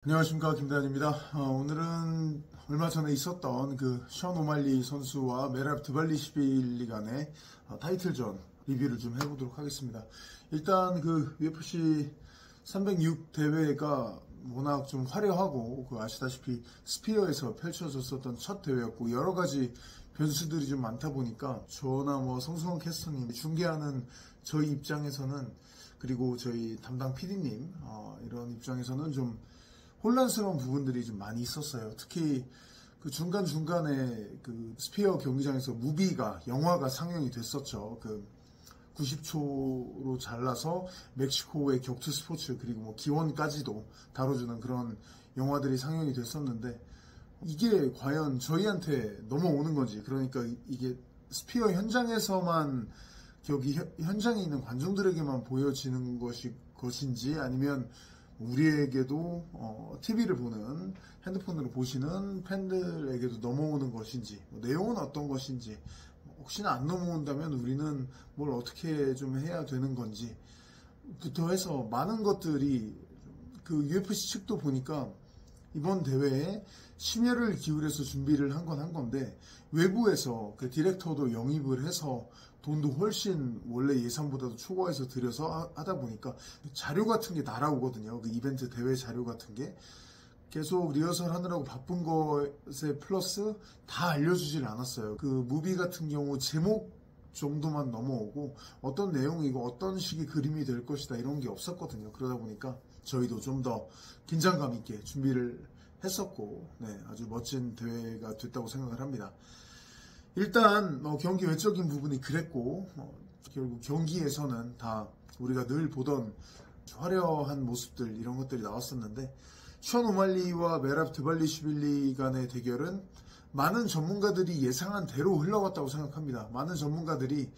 안녕하십니까, 김대한입니다. 오늘은 얼마 전에 있었던 션 오말리 선수와 메랍 드발리시빌리 간의 타이틀전 리뷰를 좀 해보도록 하겠습니다. 일단 UFC 306 대회가 워낙 좀 화려하고 아시다시피 스피어에서 펼쳐졌었던 첫 대회였고 여러 가지 변수들이 좀 많다 보니까 저나 성승원 캐스터님 중계하는 저희 입장에서는, 그리고 저희 담당 PD님 이런 입장에서는 좀 혼란스러운 부분들이 좀 많이 있었어요. 특히 중간중간에 스피어 경기장에서 영화가 상영이 됐었죠. 90초로 잘라서 멕시코의 격투 스포츠 그리고 기원까지도 다뤄주는 그런 영화들이 상영이 됐었는데, 이게 과연 저희한테 넘어오는 건지, 그러니까 이게 스피어 현장에서만 여기 현장에 있는 관중들에게만 보여지는 것인지, 아니면 우리에게도 TV를 보는, 핸드폰으로 보시는 팬들에게도 넘어오는 것인지, 내용은 어떤 것인지, 혹시나 안 넘어온다면 우리는 뭘 어떻게 좀 해야 되는 건지 부터 해서 많은 것들이 UFC 측도 보니까 이번 대회에 심혈을 기울여서 준비를 한 건데, 외부에서 디렉터도 영입을 해서 돈도 훨씬 원래 예상보다도 초과해서 들여서 하다 보니까 자료 같은 게 날아오거든요. 이벤트 대회 자료 같은 게 계속 리허설 하느라고 바쁜 것에 플러스 다 알려주질 않았어요. 무비 같은 경우 제목 정도만 넘어오고 어떤 내용이고 어떤 식의 그림이 될 것이다 이런 게 없었거든요. 그러다 보니까 저희도 좀 더 긴장감 있게 준비를 했었고, 아주 멋진 대회가 됐다고 생각을 합니다. 일단 경기 외적인 부분이 그랬고, 결국 경기에서는 다 우리가 늘 보던 화려한 모습들 이런 것들이 나왔었는데, 션 오말리와 메랍 드발리시빌리 간의 대결은 많은 전문가들이 예상한 대로 흘러갔다고 생각합니다. 많은 전문가들이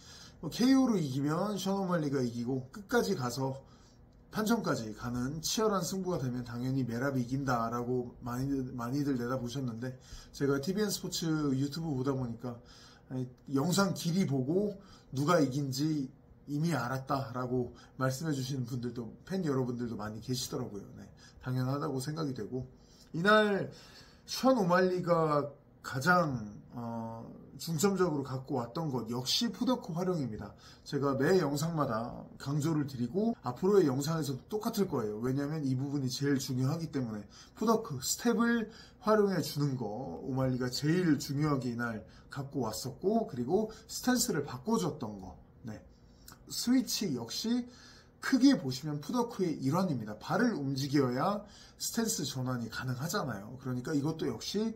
KO로 이기면 션 오말리가 이기고 끝까지 가서 판정까지 가는 치열한 승부가 되면 당연히 메랍이 이긴다라고 많이들 내다보셨는데, 제가 TVN 스포츠 유튜브 보다 보니까 영상 길이 보고 누가 이긴지 이미 알았다라고 말씀해 주시는 분들도, 팬 여러분들도 많이 계시더라고요. 당연하다고 생각이 되고, 이날 션 오말리가 가장 중점적으로 갖고 왔던 것 역시 푸더크 활용입니다. 제가 매 영상마다 강조를 드리고 앞으로의 영상에서도 똑같을 거예요. 왜냐하면 이 부분이 제일 중요하기 때문에 푸더크 스텝을 활용해 주는 거 오말리가 제일 중요하게 이날 갖고 왔었고, 그리고 스탠스를 바꿔줬던 거, 스위치 역시 크게 보시면 푸더크의 일환입니다. 발을 움직여야 스탠스 전환이 가능하잖아요. 그러니까 이것도 역시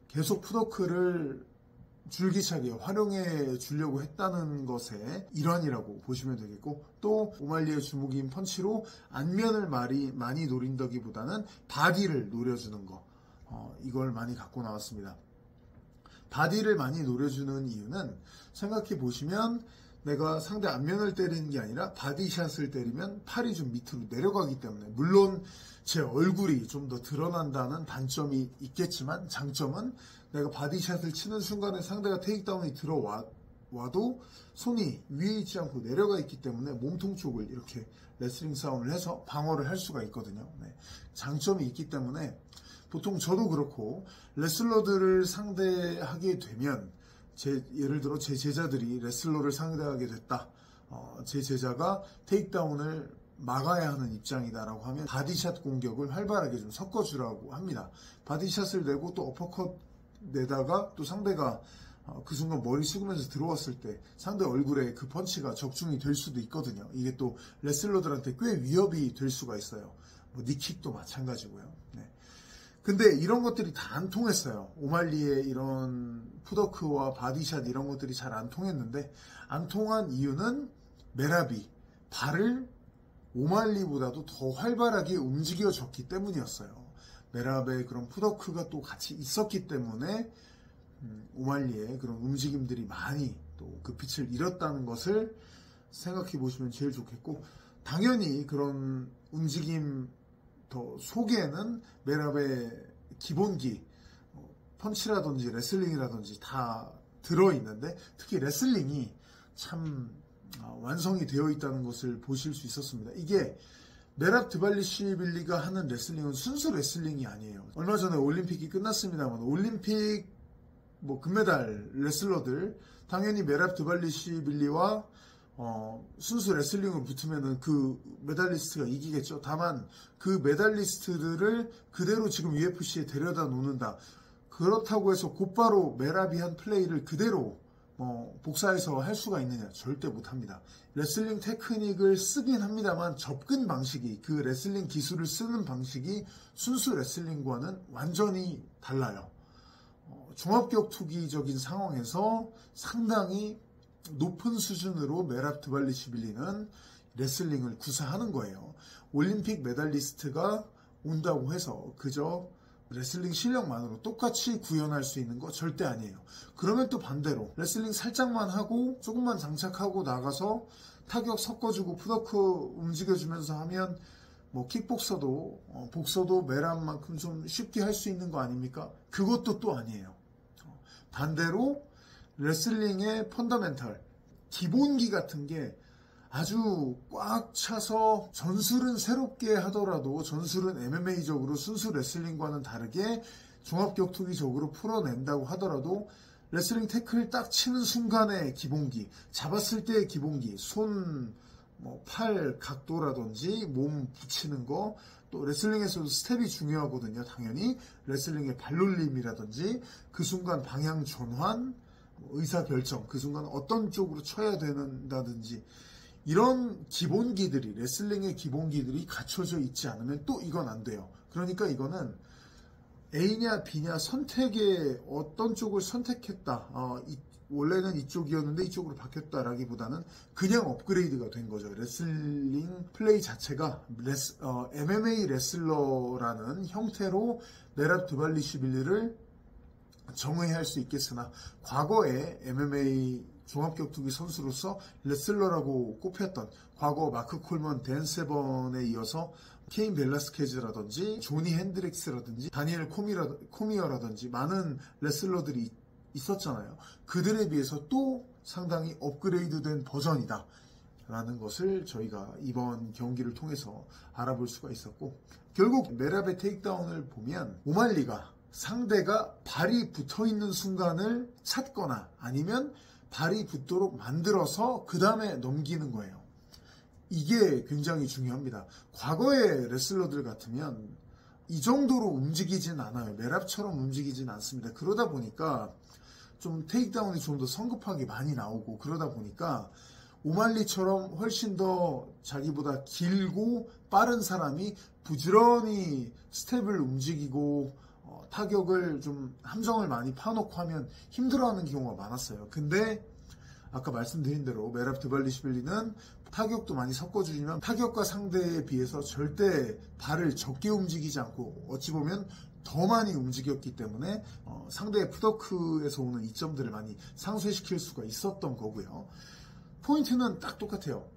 계속 푸더크를 줄기차게 활용해 주려고 했다는 것의 일환이라고 보시면 되겠고, 또 오말리의 주무기인 펀치로 안면을 많이 노린다기보다는 바디를 노려주는 거, 이걸 많이 갖고 나왔습니다. 바디를 많이 노려주는 이유는 생각해 보시면 내가 상대 안면을 때리는 게 아니라 바디샷을 때리면 팔이 좀 밑으로 내려가기 때문에, 물론 제 얼굴이 좀 더 드러난다는 단점이 있겠지만 장점은 내가 바디샷을 치는 순간에 상대가 테이크다운이 들어와도 손이 위에 있지 않고 내려가 있기 때문에 몸통 쪽을 이렇게 레슬링 싸움을 해서 방어를 할 수가 있거든요. 장점이 있기 때문에 보통 저도 그렇고 레슬러들을 상대하게 되면, 예를 들어 제 제자들이 레슬러를 상대하게 됐다, 제 제자가 테이크다운을 막아야 하는 입장이다라고 하면 바디샷 공격을 활발하게 좀 섞어주라고 합니다. 바디샷을 내고 또 어퍼컷 내다가 또 상대가 그 순간 머리 숙이면서 들어왔을 때 상대 얼굴에 그 펀치가 적중이 될 수도 있거든요. 이게 또 레슬러들한테 꽤 위협이 될 수가 있어요. 니킥도 마찬가지고요. 근데 이런 것들이 다 안 통했어요. 오말리의 이런 푸더크와 바디샷 이런 것들이 잘 안 통했는데, 안 통한 이유는 메랍이 발을 오말리보다도 더 활발하게 움직여줬기 때문이었어요. 메랍의 그런 푸더크가 또 같이 있었기 때문에 오말리의 그런 움직임들이 많이 또 그 빛을 잃었다는 것을 생각해 보시면 제일 좋겠고, 당연히 그런 움직임 더 속에는 메랍의 기본기, 펀치라든지 레슬링이라든지 다 들어있는데, 특히 레슬링이 참 완성이 되어 있다는 것을 보실 수 있었습니다. 이게 메랍 드발리시빌리가 하는 레슬링은 순수 레슬링이 아니에요. 얼마 전에 올림픽이 끝났습니다만 올림픽 뭐 금메달 레슬러들 당연히 메랍 드발리시빌리와 순수 레슬링으로 붙으면은 그 메달리스트가 이기겠죠. 다만 그 메달리스트들을 그대로 지금 UFC에 데려다 놓는다. 그렇다고 해서 곧바로 메랍이 한 플레이를 그대로 복사해서 할 수가 있느냐? 절대 못합니다. 레슬링 테크닉을 쓰긴 합니다만 접근 방식이, 그 레슬링 기술을 쓰는 방식이 순수 레슬링과는 완전히 달라요. 종합격투기적인 상황에서 상당히 높은 수준으로 메랍 드발리시빌리는 레슬링을 구사하는 거예요. 올림픽 메달리스트가 온다고 해서 그저 레슬링 실력만으로 똑같이 구현할 수 있는 거 절대 아니에요. 그러면 또 반대로 레슬링 살짝만 하고 조금만 장착하고 나가서 타격 섞어주고 푸더크 움직여주면서 하면 뭐 킥복서도 복서도 메랍만큼 좀 쉽게 할 수 있는 거 아닙니까? 그것도 또 아니에요. 반대로 레슬링의 펀더멘털, 기본기 같은 게 아주 꽉 차서 전술은 새롭게 하더라도 전술은 MMA적으로 순수 레슬링과는 다르게 종합격투기적으로 풀어낸다고 하더라도 레슬링 태클 딱 치는 순간의 기본기, 잡았을 때의 기본기, 팔 각도라든지 몸 붙이는 거, 또 레슬링에서도 스텝이 중요하거든요. 당연히 레슬링의 발놀림이라든지 그 순간 방향 전환, 의사결정, 그 순간 어떤 쪽으로 쳐야 된다든지 이런 기본기들이, 레슬링의 기본기들이 갖춰져 있지 않으면 또 이건 안 돼요. 그러니까 이거는 A냐 B냐 선택에 어떤 쪽을 선택했다. 원래는 이쪽이었는데 이쪽으로 바뀌었다라기보다는 그냥 업그레이드가 된 거죠. 레슬링 플레이 자체가 MMA 레슬러라는 형태로 메랍 드발리시빌리를 정의할 수 있겠으나 과거에 MMA 종합격투기 선수로서 레슬러라고 꼽혔던 과거 마크 콜먼, 댄 세번에 이어서 케인 벨라스케즈라든지 조니 핸드릭스라든지 다니엘 코미어라든지 많은 레슬러들이 있었잖아요. 그들에 비해서 또 상당히 업그레이드된 버전이다 라는 것을 저희가 이번 경기를 통해서 알아볼 수가 있었고, 결국 메랍의 테이크다운을 보면 오말리가 상대가 발이 붙어있는 순간을 찾거나 아니면 발이 붙도록 만들어서 그 다음에 넘기는 거예요. 이게 굉장히 중요합니다. 과거의 레슬러들 같으면 이 정도로 움직이진 않아요. 메랍처럼 움직이진 않습니다. 그러다 보니까 좀 테이크다운이 좀 더 성급하게 많이 나오고, 그러다 보니까 오말리처럼 훨씬 더 자기보다 길고 빠른 사람이 부지런히 스텝을 움직이고 타격을 좀 함정을 많이 파놓고 하면 힘들어하는 경우가 많았어요. 근데 아까 말씀드린 대로 메랍 드발리시빌리는 타격도 많이 섞어주지만 타격과 상대에 비해서 절대 발을 적게 움직이지 않고 어찌 보면 더 많이 움직였기 때문에 상대의 푸더크에서 오는 이점들을 많이 상쇄시킬 수가 있었던 거고요. 포인트는 딱 똑같아요.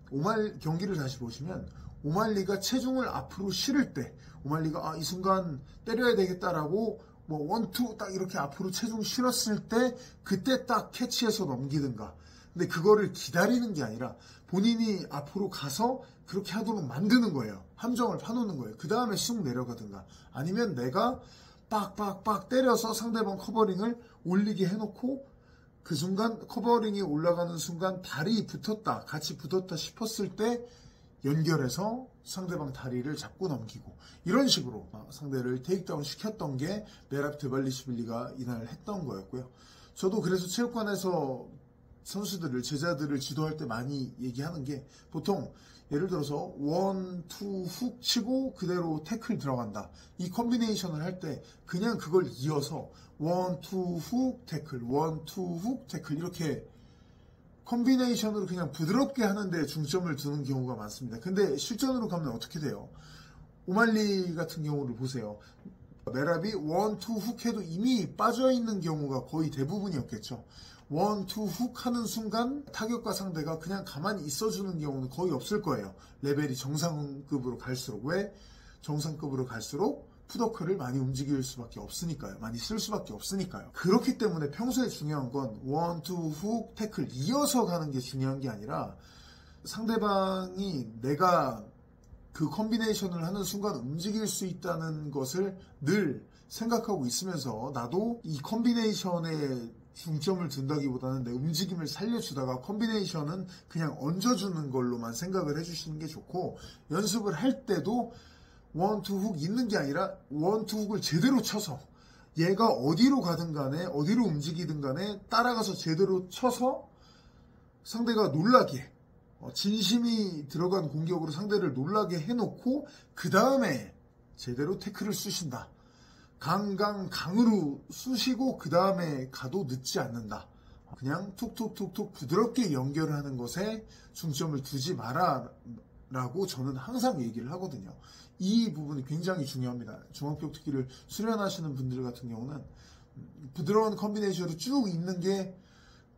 경기를 다시 보시면 오말리가 체중을 앞으로 실을 때, 오말리가 이 순간 때려야 되겠다라고 원투 딱 이렇게 앞으로 체중 실었을 때 그때 딱 캐치해서 넘기든가. 근데 그거를 기다리는 게 아니라 본인이 앞으로 가서 그렇게 하도록 만드는 거예요. 함정을 파놓는 거예요. 그 다음에 쑥 내려가든가. 아니면 내가 빡빡빡 때려서 상대방 커버링을 올리게 해놓고 그 순간 커버링이 올라가는 순간 발이 붙었다, 같이 붙었다 싶었을 때 연결해서 상대방 다리를 잡고 넘기고, 이런 식으로 상대를 테이크다운 시켰던 게 메랍 드발리시빌리가 이날 했던 거였고요. 저도 그래서 체육관에서 선수들을, 제자들을 지도할 때 많이 얘기하는 게, 보통 예를 들어서 1, 2 훅 치고 그대로 태클 들어간다, 이 컨비네이션을 할 때 그냥 그걸 이어서 1, 2 훅 태클, 1, 2 훅 태클 이렇게 컨비네이션으로 그냥 부드럽게 하는데 중점을 두는 경우가 많습니다. 근데 실전으로 가면 어떻게 돼요? 오말리 같은 경우를 보세요. 메랍이 1, 2 훅 해도 이미 빠져있는 경우가 거의 대부분이었겠죠. 1, 2 훅 하는 순간 타격과 상대가 그냥 가만히 있어주는 경우는 거의 없을 거예요. 레벨이 정상급으로 갈수록. 왜? 정상급으로 갈수록 푸더크를 많이 움직일 수밖에 없으니까요. 많이 쓸 수밖에 없으니까요. 그렇기 때문에 평소에 중요한 건 1, 2 훅 태클 이어서 가는 게 중요한 게 아니라 상대방이 내가 그 컨비네이션을 하는 순간 움직일 수 있다는 것을 늘 생각하고 있으면서 나도 이 컨비네이션에 중점을 둔다기보다는 내 움직임을 살려주다가 컨비네이션은 그냥 얹어주는 걸로만 생각을 해주시는 게 좋고, 연습을 할 때도 원투 훅 있는 게 아니라 원투 훅을 제대로 쳐서 얘가 어디로 가든 간에 어디로 움직이든 간에 따라가서 제대로 쳐서 상대가 놀라게, 진심이 들어간 공격으로 상대를 놀라게 해놓고 그 다음에 제대로 태클을 쑤신다. 강으로 쑤시고 그 다음에 가도 늦지 않는다. 그냥 툭툭툭툭 부드럽게 연결하는 것에 중점을 두지 마라 라고 저는 항상 얘기를 하거든요. 이 부분이 굉장히 중요합니다. 중앙격투기를 수련하시는 분들 같은 경우는 부드러운 컨비네이션으로 쭉 있는 게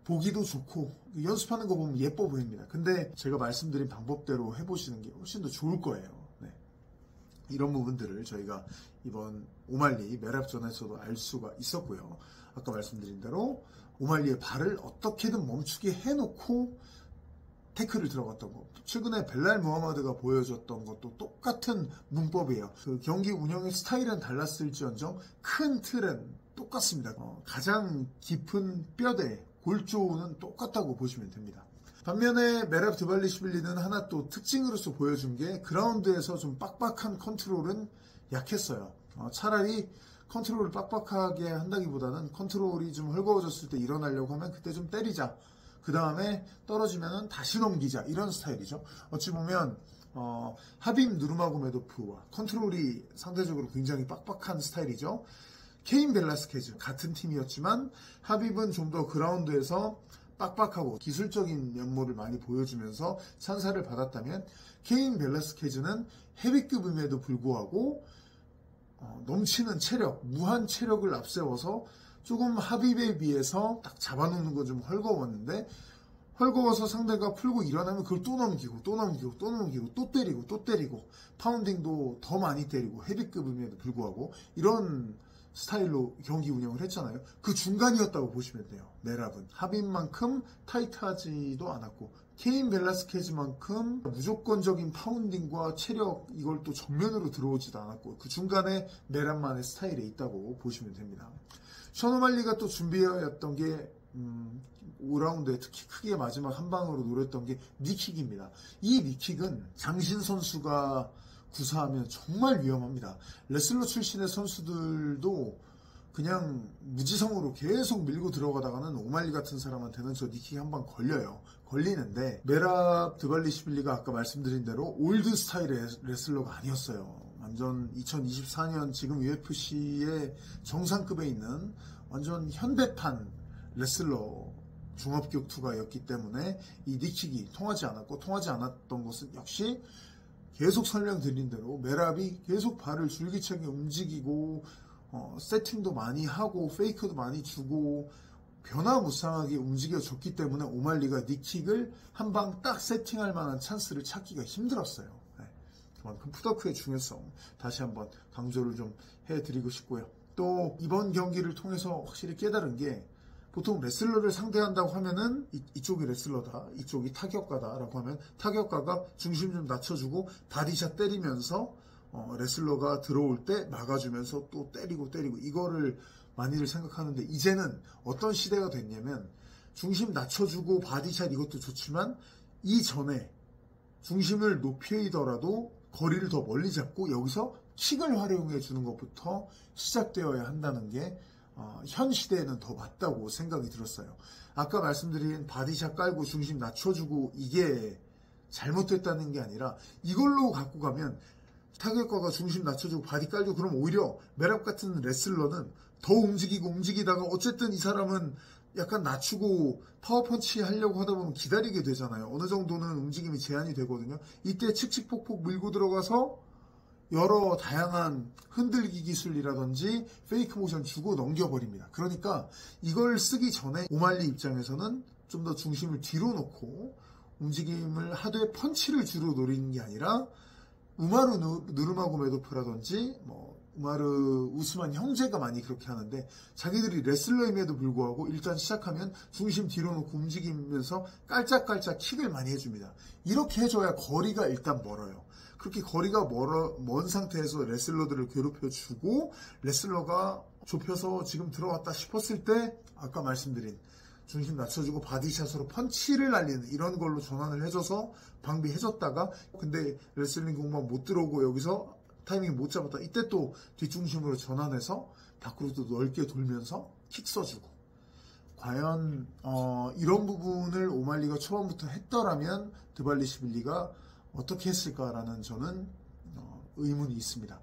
보기도 좋고 연습하는 거 보면 예뻐 보입니다. 근데 제가 말씀드린 방법대로 해보시는 게 훨씬 더 좋을 거예요. 네. 이런 부분들을 저희가 이번 오말리 매랍전에서도 알 수가 있었고요. 아까 말씀드린 대로 오말리의 발을 어떻게든 멈추게 해놓고 태클을 들어갔던 거. 최근에 벨랄 무하마드가 보여줬던 것도 똑같은 문법이에요. 그 경기 운영의 스타일은 달랐을지언정 큰 틀은 똑같습니다. 가장 깊은 뼈대, 골조는 똑같다고 보시면 됩니다. 반면에 메랍 드발리시빌리는 하나 또 특징으로서 보여준 게 그라운드에서 좀 빡빡한 컨트롤은 약했어요. 차라리 컨트롤을 빡빡하게 한다기보다는 컨트롤이 좀 헐거워졌을 때 일어나려고 하면 그때 좀 때리자. 그 다음에 떨어지면 다시 넘기자. 이런 스타일이죠. 어찌 보면 하빔 누르마고메도프와 컨트롤이 상대적으로 굉장히 빡빡한 스타일이죠. 케인 벨라스케즈 같은 팀이었지만 하빕은 좀 더 그라운드에서 빡빡하고 기술적인 면모를 많이 보여주면서 찬사를 받았다면 케인 벨라스케즈는 헤비급임에도 불구하고 넘치는 체력, 무한 체력을 앞세워서 조금 하빕에 비해서 딱 잡아놓는 건 좀 헐거웠는데 헐거워서 상대가 풀고 일어나면 그걸 또 넘기고 또 넘기고 또 넘기고 또 때리고 또 때리고 파운딩도 더 많이 때리고 헤비급임에도 불구하고 이런 스타일로 경기 운영을 했잖아요. 그 중간이었다고 보시면 돼요. 메랍은 하빕만큼 타이트하지도 않았고 케인 벨라스케즈만큼 무조건적인 파운딩과 체력 이걸 또 정면으로 들어오지도 않았고 그 중간에 메랍만의 스타일에 있다고 보시면 됩니다. 션 오말리가 또 준비해왔던 게 5라운드에 특히 크게 마지막 한 방으로 노렸던 게 니킥입니다. 이 니킥은 장신 선수가 구사하면 정말 위험합니다. 레슬러 출신의 선수들도 그냥 무지성으로 계속 밀고 들어가다가는 오말리 같은 사람한테는 저 니킥 한 방 걸려요. 걸리는데 메랍 드발리시빌리가 아까 말씀드린 대로 올드 스타일의 레슬러가 아니었어요. 완전 2024년 지금 UFC의 정상급에 있는 완전 현대판 레슬러 종합격투가였기 때문에 이 니킥이 통하지 않았고 통하지 않았던 것은 역시 계속 설명드린 대로 메랍이 계속 발을 줄기차게 움직이고 세팅도 많이 하고 페이크도 많이 주고 변화무쌍하게 움직여줬기 때문에 오말리가 니킥을 한 방 딱 세팅할 만한 찬스를 찾기가 힘들었어요. 네. 그만큼 푸더크의 중요성 다시 한번 강조를 좀 해드리고 싶고요. 또 이번 경기를 통해서 확실히 깨달은 게 보통 레슬러를 상대한다고 하면은 이쪽이 레슬러다, 이쪽이 타격가다라고 하면 타격가가 중심 좀 낮춰주고 바디샷 때리면서 레슬러가 들어올 때 막아주면서 또 때리고 이거를 많이들 생각하는데 이제는 어떤 시대가 됐냐면 중심 낮춰주고 바디샷 이것도 좋지만 이전에 중심을 높이더라도 거리를 더 멀리 잡고 여기서 킥을 활용해 주는 것부터 시작되어야 한다는 게 현 시대에는 더 맞다고 생각이 들었어요. 아까 말씀드린 바디샷 깔고 중심 낮춰주고 이게 잘못됐다는 게 아니라 이걸로 갖고 가면 타격가가 중심 낮춰주고 바디 깔고 그럼 오히려 메랍 같은 레슬러는 더 움직이다가 어쨌든 이 사람은 약간 낮추고 파워펀치 하려고 하다 보면 기다리게 되잖아요. 어느 정도는 움직임이 제한이 되거든요. 이때 칙칙폭폭 밀고 들어가서 여러 다양한 흔들기 기술이라든지 페이크 모션 주고 넘겨버립니다. 그러니까 이걸 쓰기 전에 오말리 입장에서는 좀 더 중심을 뒤로 놓고 움직임을 하되 펀치를 주로 노리는 게 아니라 우마르 누르마고메도프라든지 우마르 우스만 형제가 많이 그렇게 하는데 자기들이 레슬러임에도 불구하고 일단 시작하면 중심 뒤로 놓고 움직이면서 깔짝깔짝 킥을 많이 해줍니다. 이렇게 해줘야 거리가 일단 멀어요. 그렇게 거리가 먼 상태에서 레슬러들을 괴롭혀주고 레슬러가 좁혀서 지금 들어왔다 싶었을 때 아까 말씀드린 중심 낮춰주고 바디샷으로 펀치를 날리는 이런 걸로 전환을 해줘서 방비해줬다가 근데 레슬링 공만 못 들어오고 여기서 타이밍 못 잡았다. 이때 또 뒷중심으로 전환해서 밖으로 또 넓게 돌면서 킥 써주고 과연 이런 부분을 오말리가 초반부터 했더라면 드발리시빌리가 어떻게 했을까라는 저는 의문이 있습니다.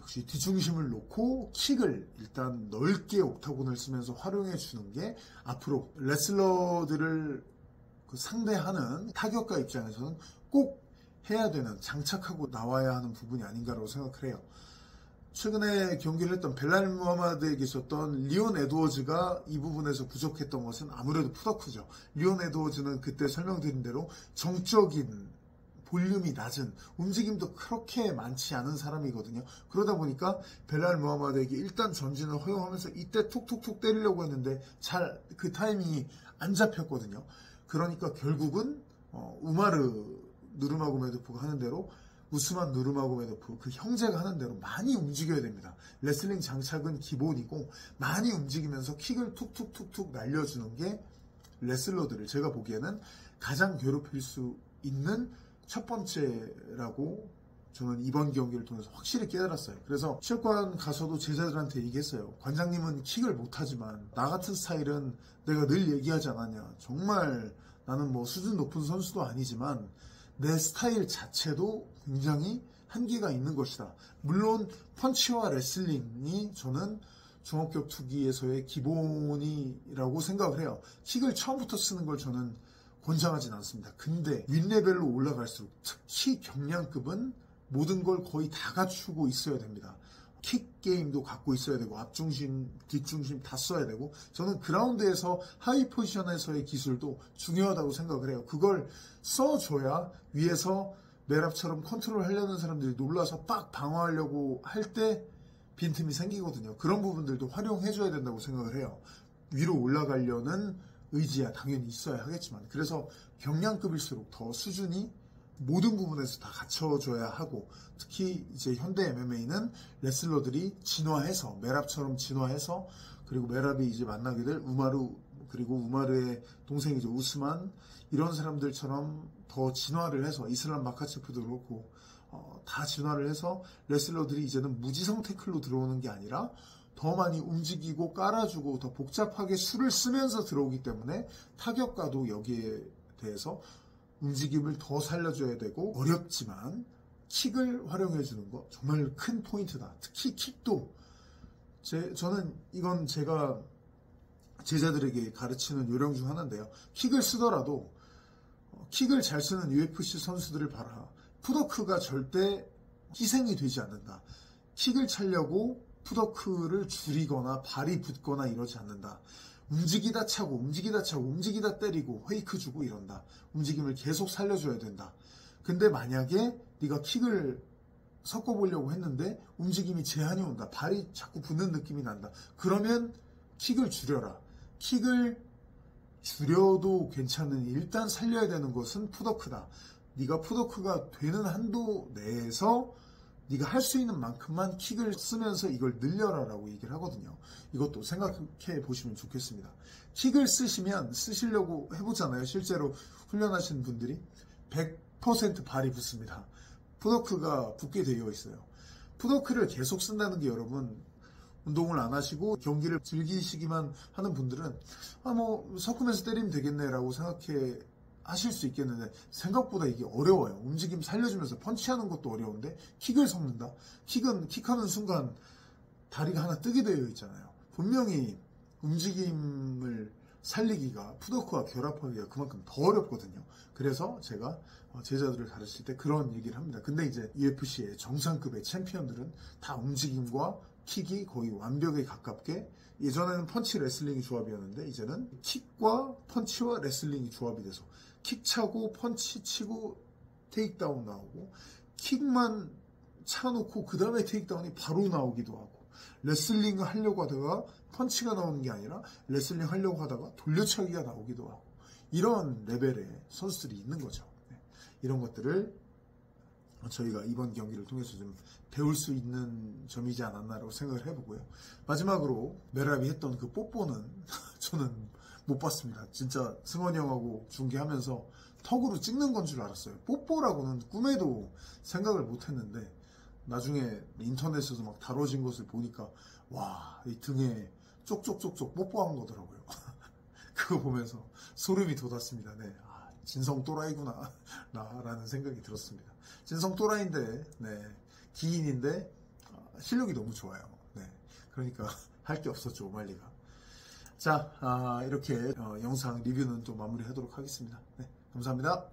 역시 뒷중심을 놓고 킥을 일단 넓게 옥타곤을 쓰면서 활용해 주는 게 앞으로 레슬러들을 상대하는 타격가 입장에서는 꼭 해야 되는 장착하고 나와야 하는 부분이 아닌가라고 생각을 해요. 최근에 경기를 했던 벨랄 무하마드에 계셨던 리온 에드워즈가 이 부분에서 부족했던 것은 아무래도 푸더크죠. 리온 에드워즈는 그때 설명드린 대로 정적인 볼륨이 낮은 움직임도 그렇게 많지 않은 사람이거든요. 그러다 보니까 벨랄 무하마드에게 일단 전진을 허용하면서 이때 툭툭툭 때리려고 했는데 잘 그 타이밍이 안 잡혔거든요. 그러니까 결국은 우마르 누르마고메도프가 하는 대로 우스만 누르마고메도프 그 형제가 하는 대로 많이 움직여야 됩니다. 레슬링 장착은 기본이고 많이 움직이면서 킥을 툭툭툭툭 날려주는 게 레슬러들을 제가 보기에는 가장 괴롭힐 수 있는 첫 번째라고 저는 이번 경기를 통해서 확실히 깨달았어요. 그래서 체육관 가서도 제자들한테 얘기했어요. 관장님은 킥을 못하지만 나 같은 스타일은 내가 늘 얘기하지 않았냐. 정말 나는 뭐 수준 높은 선수도 아니지만 내 스타일 자체도 굉장히 한계가 있는 것이다. 물론 펀치와 레슬링이 저는 종합격투기에서의 기본이라고 생각을 해요. 킥을 처음부터 쓰는 걸 저는 권장하진 않습니다. 근데 윗레벨로 올라갈수록 특히 경량급은 모든 걸 거의 다 갖추고 있어야 됩니다. 킥 게임도 갖고 있어야 되고 앞중심, 뒷중심 다 써야 되고 저는 그라운드에서 하이 포지션에서의 기술도 중요하다고 생각을 해요. 그걸 써줘야 위에서 메랍처럼 컨트롤 하려는 사람들이 놀라서 빡 방어하려고 할 때 빈틈이 생기거든요. 그런 부분들도 활용해줘야 된다고 생각을 해요. 위로 올라가려는 의지야 당연히 있어야 하겠지만 그래서 경량급일수록 더 수준이 모든 부분에서 다 갖춰줘야 하고 특히 이제 현대 MMA는 레슬러들이 진화해서 메랍처럼 진화해서 그리고 메랍이 이제 만나게 될 우마르 그리고 우마르의 동생이죠 우스만 이런 사람들처럼 더 진화를 해서 이슬람 마카체프도 그렇고 다 진화를 해서 레슬러들이 이제는 무지성 태클로 들어오는 게 아니라 더 많이 움직이고 깔아주고 더 복잡하게 수를 쓰면서 들어오기 때문에 타격가도 여기에 대해서 움직임을 더 살려줘야 되고 어렵지만 킥을 활용해주는 거 정말 큰 포인트다. 특히 킥도 저는 이건 제가 제자들에게 가르치는 요령 중 하나인데요. 킥을 쓰더라도 킥을 잘 쓰는 UFC 선수들을 봐라. 푸더크가 절대 희생이 되지 않는다. 킥을 차려고 푸더크를 줄이거나 발이 붙거나 이러지 않는다. 움직이다 차고 움직이다 차고 움직이다 때리고 페이크 주고 이런다. 움직임을 계속 살려줘야 된다. 근데 만약에 네가 킥을 섞어보려고 했는데 움직임이 제한이 온다. 발이 자꾸 붙는 느낌이 난다. 그러면 킥을 줄여라. 킥을 줄여도 괜찮으니 일단 살려야 되는 것은 푸더크다. 네가 푸더크가 되는 한도 내에서 네가 할 수 있는 만큼만 킥을 쓰면서 이걸 늘려라라고 얘기를 하거든요. 이것도 생각해 보시면 좋겠습니다. 킥을 쓰시려고 해보잖아요. 실제로 훈련하시는 분들이 100% 발이 붙습니다. 푸더크가 붙게 되어 있어요. 푸더크를 계속 쓴다는 게 여러분 운동을 안 하시고 경기를 즐기시기만 하는 분들은 뭐 섞으면서 때리면 되겠네라고 생각해 하실 수 있겠는데 생각보다 이게 어려워요. 움직임 살려주면서 펀치하는 것도 어려운데 킥을 섞는다. 킥은 킥하는 순간 다리가 하나 뜨게 되어 있잖아요. 분명히 움직임을 살리기가 푸더크와 결합하기가 그만큼 더 어렵거든요. 그래서 제가 제자들을 가르칠 때 그런 얘기를 합니다. 근데 이제 UFC의 정상급의 챔피언들은 다 움직임과 킥이 거의 완벽에 가깝게 예전에는 펀치 레슬링이 조합이었는데 이제는 킥과 펀치와 레슬링이 조합이 돼서 킥 차고 펀치 치고 테이크다운 나오고 킥만 차놓고 그 다음에 테이크다운이 바로 나오기도 하고 레슬링을 하려고 하다가 펀치가 나오는 게 아니라 레슬링 하려고 하다가 돌려차기가 나오기도 하고 이런 레벨의 선수들이 있는 거죠. 이런 것들을 저희가 이번 경기를 통해서 좀 배울 수 있는 점이지 않았나라고 생각을 해보고요. 마지막으로 메라비 했던 그 뽀뽀는 저는 못 봤습니다. 진짜 승원이 형하고 중계하면서 턱으로 찍는 건 줄 알았어요. 뽀뽀라고는 꿈에도 생각을 못 했는데 나중에 인터넷에서 막 다뤄진 것을 보니까 와, 이 등에 쪽쪽쪽쪽 뽀뽀한 거더라고요. 그거 보면서 소름이 돋았습니다. 네. 진성 또라이구나 라는 생각이 들었습니다. 진성 또라이인데 기인인데 실력이 너무 좋아요. 네. 그러니까 할 게 없었죠. 오말리가. 자, 이렇게 영상 리뷰는 또 마무리하도록 하겠습니다. 네. 감사합니다.